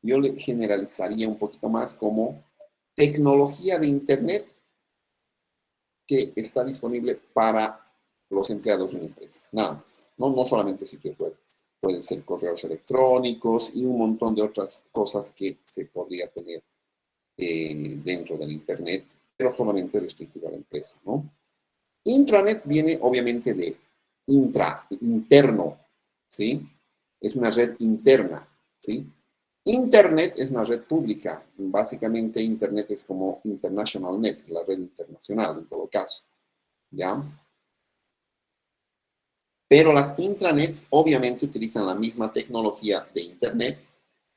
yo le generalizaría un poquito más como tecnología de Internet que está disponible para los empleados de una empresa, nada más. No solamente sitios web, pueden ser correos electrónicos y un montón de otras cosas que se podría tener dentro del Internet, pero solamente restringido a la empresa, ¿no? Intranet viene obviamente de interno, ¿sí? Es una red interna, ¿sí? Internet es una red pública. Básicamente, Internet es como International Net, la red internacional en todo caso, ¿ya? Pero las intranets obviamente utilizan la misma tecnología de Internet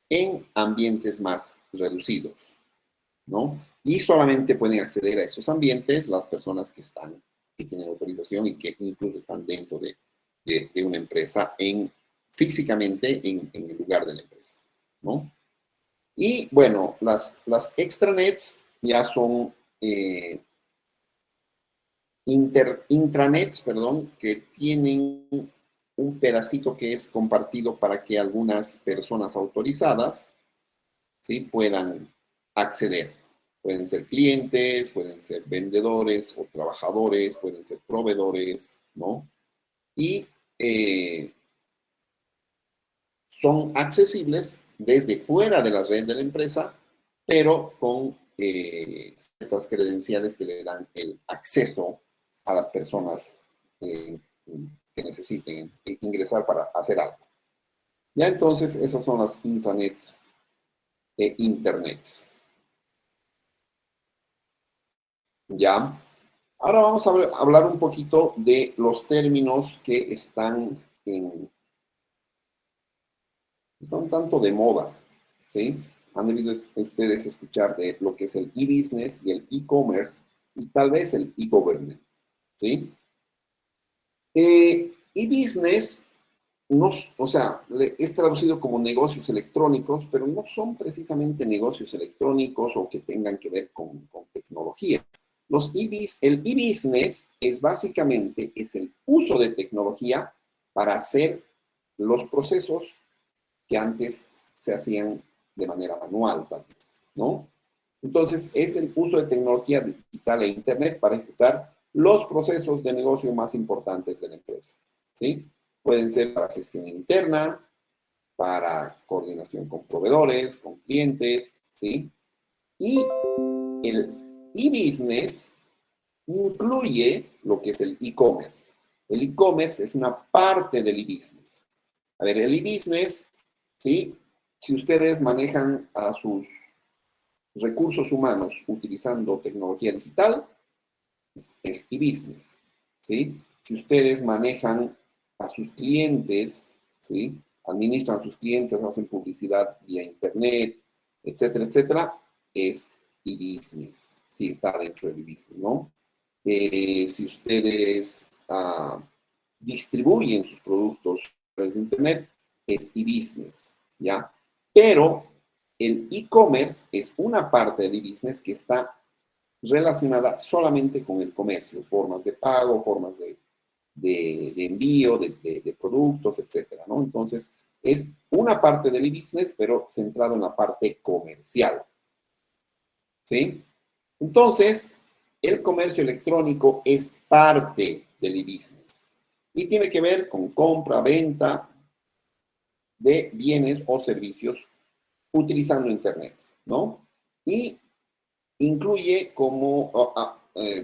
en ambientes más reducidos, ¿no? Y solamente pueden acceder a esos ambientes las personas que tienen autorización y que incluso están dentro de una empresa físicamente en el lugar de la empresa, ¿no? Y bueno, las extranets ya son intranets, perdón, que tienen un pedacito que es compartido para que algunas personas autorizadas, ¿sí?, puedan acceder. Pueden ser clientes, pueden ser vendedores o trabajadores, pueden ser proveedores, ¿no? Y son accesibles desde fuera de la red de la empresa, pero con ciertas credenciales que le dan el acceso a las personas que necesiten ingresar para hacer algo. Ya entonces, esas son las intranets e internets. Ya. Ahora vamos a hablar un poquito de los términos que están un tanto de moda, ¿sí? Han debido ustedes escuchar de lo que es el e-business y el e-commerce y tal vez el e-government, ¿sí? E-business, o sea, es traducido como negocios electrónicos, pero no son precisamente negocios electrónicos o que tengan que ver con tecnología. El e-business es básicamente el uso de tecnología para hacer los procesos que antes se hacían de manera manual, tal vez, ¿no? Entonces, es el uso de tecnología digital e Internet para ejecutar los procesos de negocio más importantes de la empresa, ¿sí? Pueden ser para gestión interna, para coordinación con proveedores, con clientes, ¿sí? Y el e-business incluye lo que es el e-commerce. El e-commerce es una parte del e-business. A ver, el e-business, ¿sí? Si ustedes manejan a sus recursos humanos utilizando tecnología digital, es e-business, ¿sí? Si ustedes manejan a sus clientes, ¿sí?, administran a sus clientes, hacen publicidad vía internet, etcétera, etcétera, es e-business, sí está dentro del e-business, ¿no? Si ustedes distribuyen sus productos a través de internet, es e-business, ¿ya? Pero el e-commerce es una parte del e-business que está relacionada solamente con el comercio, formas de pago, formas de envío de productos, etcétera, ¿no? Entonces, es una parte del e-business, pero centrado en la parte comercial, ¿sí? Entonces, el comercio electrónico es parte del e-business y tiene que ver con compra, venta de bienes o servicios utilizando Internet, ¿no? Y incluye como,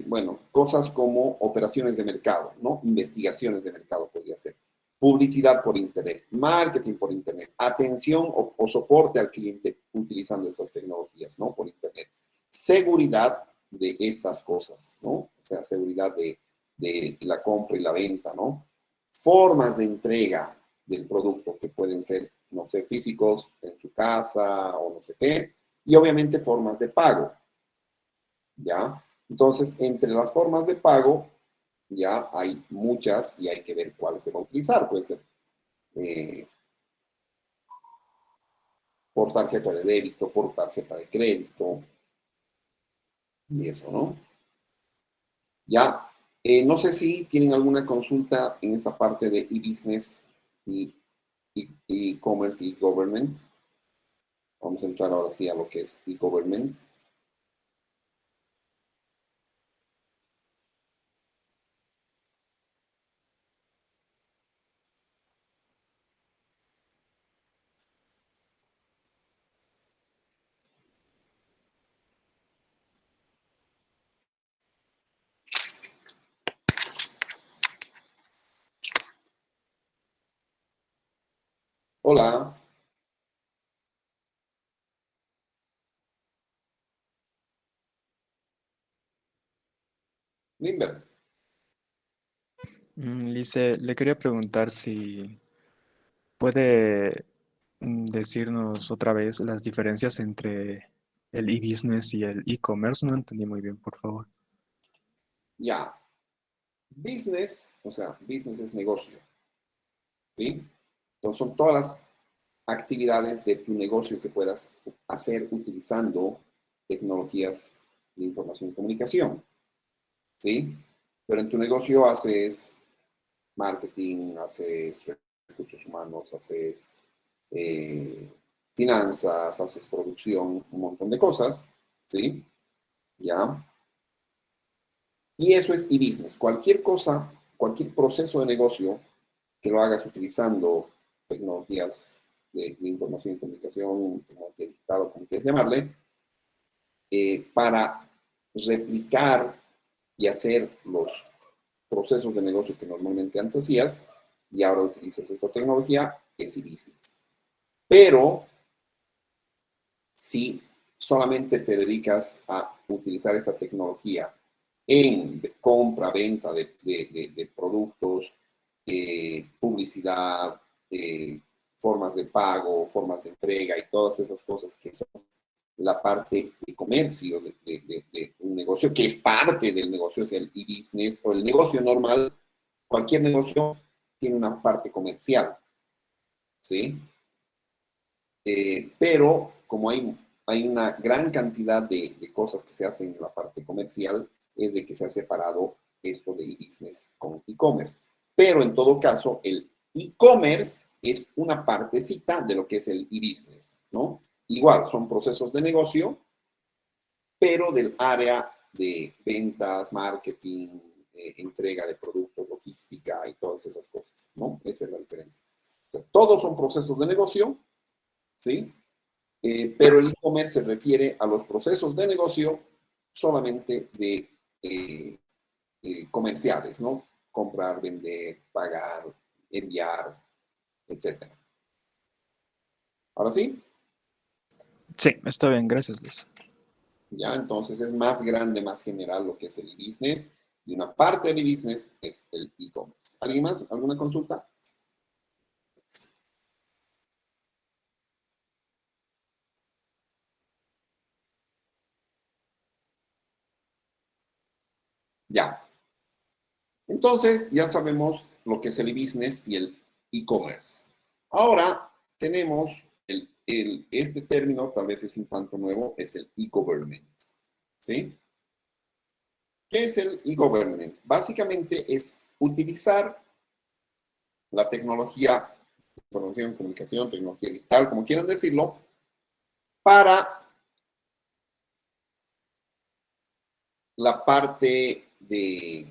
bueno, cosas como operaciones de mercado, ¿no? Investigaciones de mercado podría ser. Publicidad por Internet, marketing por Internet, atención o soporte al cliente utilizando estas tecnologías, ¿no? Por Internet. Seguridad de estas cosas, ¿no? O sea, seguridad de la compra y la venta, ¿no? Formas de entrega del producto que pueden ser, no sé, físicos en su casa o no sé qué, y obviamente formas de pago, ¿ya? Entonces, entre las formas de pago, ya hay muchas y hay que ver cuál se va a utilizar. Puede ser eh, por tarjeta de débito, por tarjeta de crédito y eso, ¿no? Ya, no sé si tienen alguna consulta en esa parte de e-business y e-commerce y e-government. Vamos a entrar ahora sí a lo que es e-government. Hola, Limber. Lice, le quería preguntar si puede decirnos otra vez las diferencias entre el e-business y el e-commerce. No entendí muy bien, por favor. Ya, business, o sea, business es negocio, ¿sí? Entonces son todas las actividades de tu negocio que puedas hacer utilizando tecnologías de información y comunicación, ¿sí? Pero en tu negocio haces marketing, haces recursos humanos, haces eh, finanzas, haces producción, un montón de cosas, ¿sí? ¿Ya? Y eso es e-business. Cualquier cosa, cualquier proceso de negocio que lo hagas utilizando tecnologías de información y comunicación, tecnología digital o como quieras llamarle, para replicar y hacer los procesos de negocio que normalmente antes hacías y ahora utilizas esta tecnología, es e-business. Pero si solamente te dedicas a utilizar esta tecnología en compra, venta de productos, publicidad, formas de pago, formas de entrega y todas esas cosas que son la parte de comercio de un negocio, que es parte del negocio, es el e-business o el negocio normal. Cualquier negocio tiene una parte comercial, ¿sí? Pero como hay una gran cantidad de cosas que se hacen en la parte comercial, es de que se ha separado esto de e-business con e-commerce. Pero en todo caso, el e-commerce es una partecita de lo que es el e-business, ¿no? Igual, son procesos de negocio, pero del área de ventas, marketing, entrega de productos, logística y todas esas cosas, ¿no? Esa es la diferencia. O sea, todos son procesos de negocio, ¿sí? Pero el e-commerce se refiere a los procesos de negocio solamente de comerciales, ¿no? Comprar, vender, pagar, enviar, etc. Ahora sí, Sí, está bien, gracias, Lice. ya entonces es más grande, más general lo que es el e-business y una parte del e-business es el e-commerce. ¿Alguien más? ¿Alguna consulta? Ya. Entonces, ya sabemos lo que es el e-business y el e-commerce. Ahora tenemos este término, tal vez es un tanto nuevo, es el e-government. ¿Sí? ¿Qué es el e-government? Básicamente es utilizar la tecnología, información, comunicación, tecnología digital, como quieran decirlo, para la parte de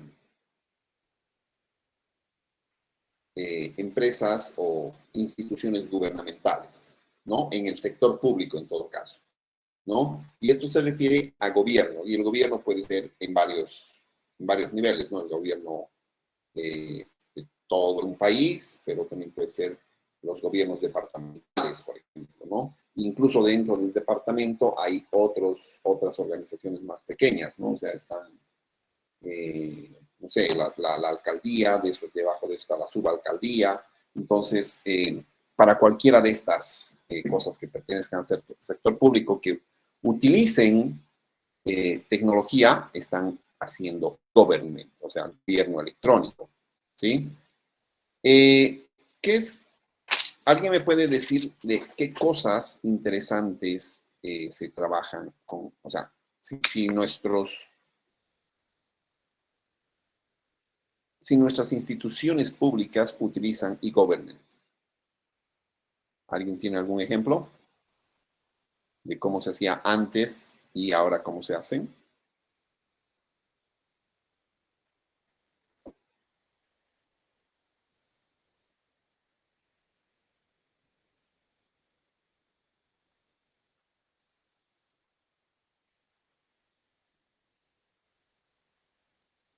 empresas o instituciones gubernamentales. ¿no? En el sector público, en todo caso, ¿no? Y esto se refiere a gobierno, y el gobierno puede ser en varios niveles, ¿no? El gobierno de todo un país, pero también puede ser los gobiernos departamentales, por ejemplo, ¿no? Incluso dentro del departamento hay otras organizaciones más pequeñas, ¿no? O sea, están, no sé, la alcaldía, debajo de eso está la subalcaldía. Entonces, para cualquiera de estas cosas que pertenezcan al sector público que utilicen tecnología, están haciendo government, o sea, gobierno electrónico, ¿sí? ¿Qué es? ¿Alguien me puede decir de qué cosas interesantes se trabajan con, o sea, si nuestras instituciones públicas utilizan e-government? ¿Alguien tiene algún ejemplo de cómo se hacía antes y ahora cómo se hacen?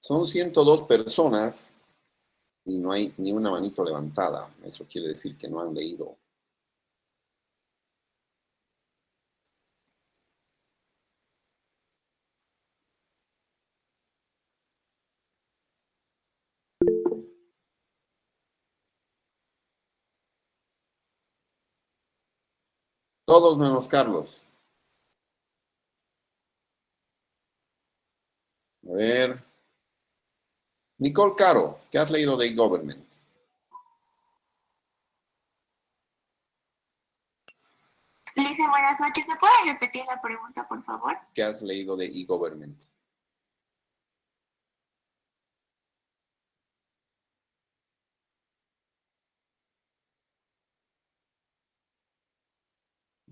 Son 102 personas y no hay ni una manito levantada. Eso quiere decir que no han leído. Todos menos Carlos. A ver. Nicole Caro, ¿qué has leído de e-government? Lisa, buenas noches. ¿Me puedes repetir la pregunta, por favor? ¿Qué has leído de e-government?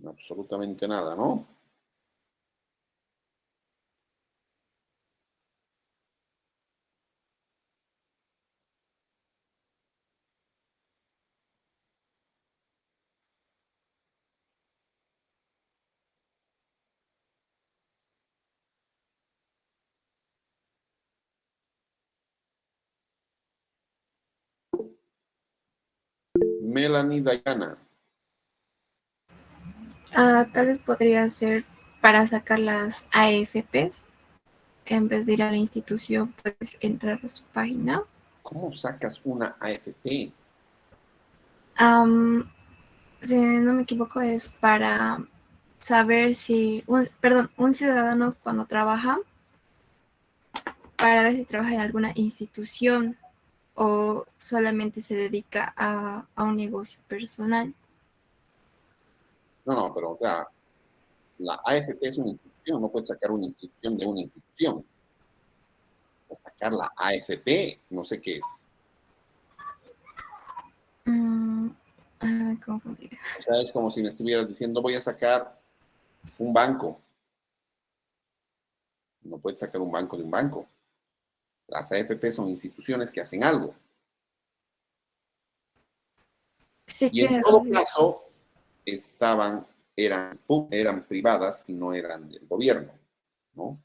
Absolutamente nada, ¿no? Melanie Dayana. Tal vez podría ser para sacar las AFPs. En vez de ir a la institución, puedes entrar a su página. ¿Cómo sacas una AFP? Si no me equivoco, es para saber si, un ciudadano cuando trabaja, para ver si trabaja en alguna institución o solamente se dedica a un negocio personal. No, pero o sea, la AFP es una institución, no puedes sacar una institución de una institución. Sacar la AFP, no sé qué es. ¿Cómo podría? O sea, es como si me estuvieras diciendo, voy a sacar un banco. No puedes sacar un banco de un banco. Las AFP son instituciones que hacen algo. Sí, Y en tiene todo razón. caso, eran privadas y no eran del gobierno, ¿no?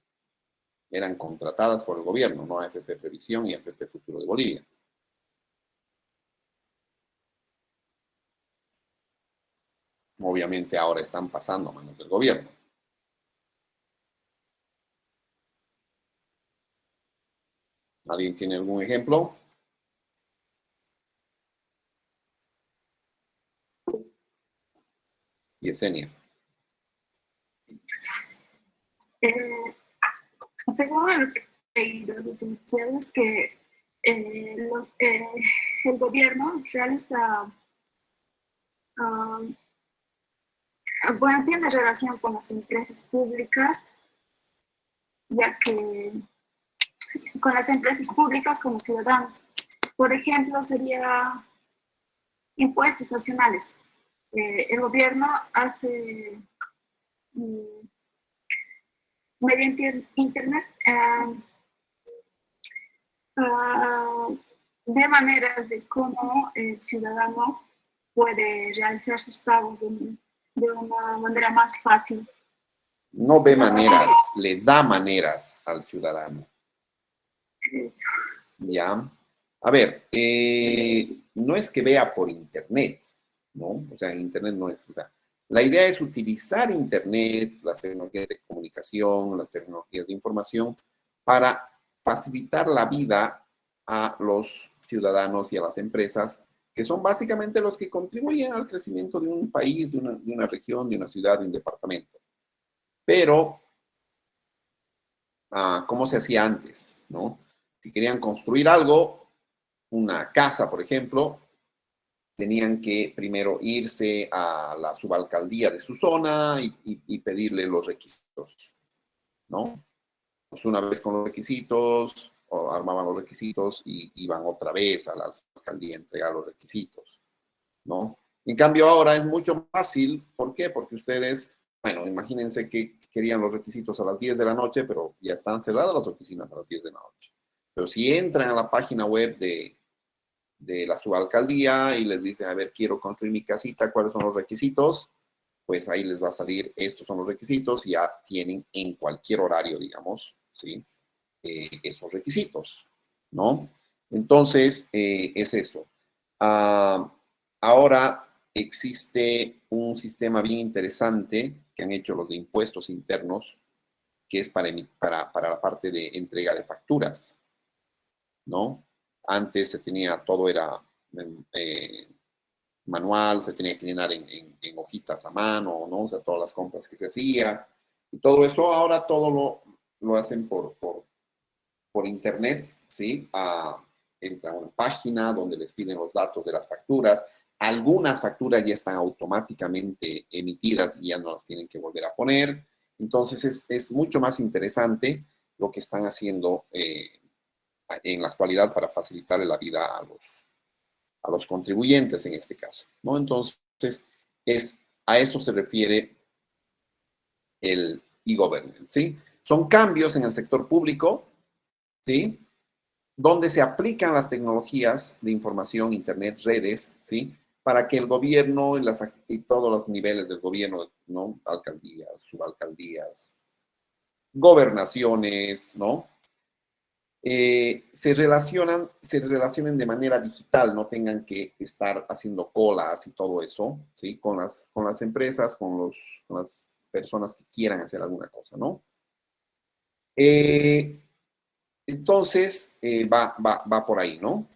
Eran contratadas por el gobierno, no AFP Previsión y AFP Futuro de Bolivia. Obviamente ahora están pasando a manos del gobierno. ¿Alguien tiene algún ejemplo? Yesenia. Según lo que he leído, los iniciados que el gobierno realiza, bueno, tiene relación con las empresas públicas, ya que con las empresas públicas como ciudadanos. Por ejemplo, sería impuestos nacionales. El gobierno hace mediante internet de maneras de cómo el ciudadano puede realizar sus pagos de una manera más fácil. No ve maneras, le da maneras al ciudadano. Eso. ¿Ya? A ver, no es que vea por internet, ¿no? O sea, internet no es, o sea, la idea es utilizar internet, las tecnologías de comunicación, las tecnologías de información para facilitar la vida a los ciudadanos y a las empresas, que son básicamente los que contribuyen al crecimiento de un país, de una región, de una ciudad, de un departamento. Pero, ¿cómo se hacía antes, no? Si querían construir algo, una casa, por ejemplo, tenían que primero irse a la subalcaldía de su zona y pedirle los requisitos, ¿no? Pues una vez con los requisitos, o armaban los requisitos y iban otra vez a la alcaldía a entregar los requisitos, ¿no? En cambio ahora es mucho más fácil. ¿Por qué? Porque ustedes, bueno, imagínense que querían los requisitos a las 10 de la noche, pero ya están cerradas las oficinas a las 10 de la noche. Pero si entran a la página web de la subalcaldía y les dicen, a ver, quiero construir mi casita, ¿cuáles son los requisitos? Pues ahí les va a salir, estos son los requisitos y ya tienen en cualquier horario, digamos, ¿sí? Esos requisitos, ¿no? Entonces, es eso. Ahora existe un sistema bien interesante que han hecho los de impuestos internos, que es para la parte de entrega de facturas, ¿no? Antes se tenía, todo era manual, se tenía que llenar en hojitas a mano, ¿no? O sea, todas las compras que se hacía. Y todo eso ahora todo lo hacen por internet, ¿sí? Entran a una página donde les piden los datos de las facturas. Algunas facturas ya están automáticamente emitidas y ya no las tienen que volver a poner. Entonces es mucho más interesante lo que están haciendo en la actualidad para facilitarle la vida a los contribuyentes en este caso, ¿no? Entonces, a eso se refiere el e-government, ¿sí? Son cambios en el sector público, ¿sí? Donde se aplican las tecnologías de información, internet, redes, ¿sí? Para que el gobierno y todos los niveles del gobierno, ¿no? Alcaldías, subalcaldías, gobernaciones, ¿no? Se relacionen de manera digital, no tengan que estar haciendo colas y todo eso, ¿sí? Con las empresas, con las personas que quieran hacer alguna cosa, ¿no? Entonces, va por ahí, ¿no?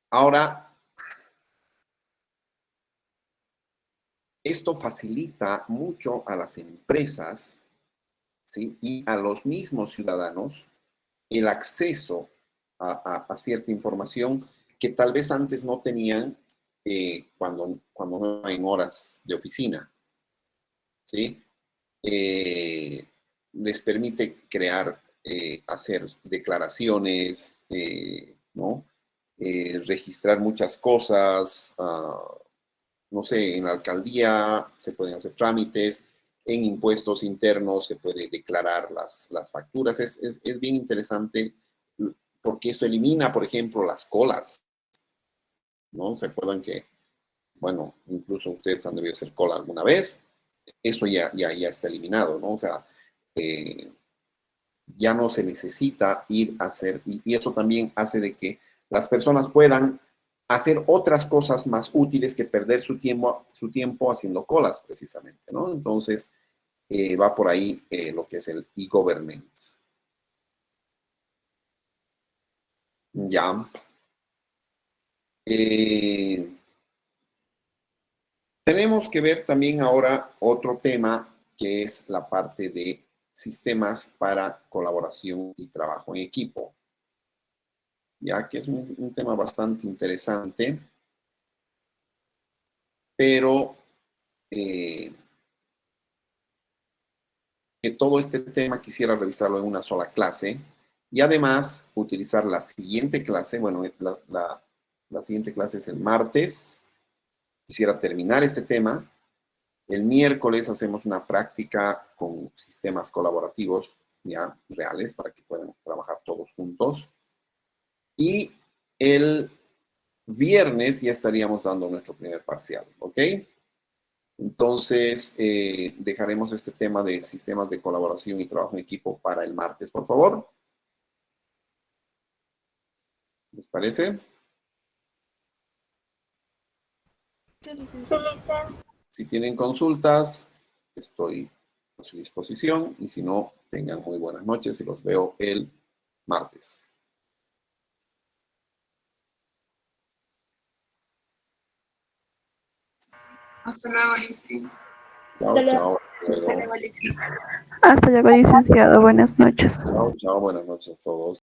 Ahora, esto facilita mucho a las empresas, ¿sí? Y a los mismos ciudadanos el acceso a cierta información que tal vez antes no tenían cuando no en horas de oficina, ¿sí? Les permite crear, hacer declaraciones, ¿no? Registrar muchas cosas, no sé, en la alcaldía se pueden hacer trámites, en impuestos internos se puede declarar las facturas. Es bien interesante porque esto elimina, por ejemplo, las colas, ¿no? ¿Se acuerdan que, bueno, incluso ustedes han debido hacer cola alguna vez? Eso ya está eliminado, ¿no? O sea, ya no se necesita ir a hacer, y eso también hace de que las personas puedan hacer otras cosas más útiles que perder su tiempo haciendo colas, precisamente, ¿no? Entonces, va por ahí lo que es el e-government. Ya. Tenemos que ver también ahora otro tema que es la parte de sistemas para colaboración y trabajo en equipo, ya que es un tema bastante interesante, pero que todo este tema quisiera revisarlo en una sola clase y además utilizar la siguiente clase. Bueno, la siguiente clase es el martes. Quisiera terminar este tema. El miércoles hacemos una práctica con sistemas colaborativos ya reales para que puedan trabajar todos juntos. Y el viernes ya estaríamos dando nuestro primer parcial, ¿ok? Entonces, dejaremos este tema de sistemas de colaboración y trabajo en equipo para el martes, por favor. ¿Les parece? Sí, Sí, licenciado. licenciado. Si tienen consultas, estoy a su disposición y si no, tengan muy buenas noches y los veo el martes. Hasta luego, licenciado. Chao, Hasta chao. luego, licenciado. Hasta luego, licenciado. Buenas noches. Chao, chao. Buenas noches a todos.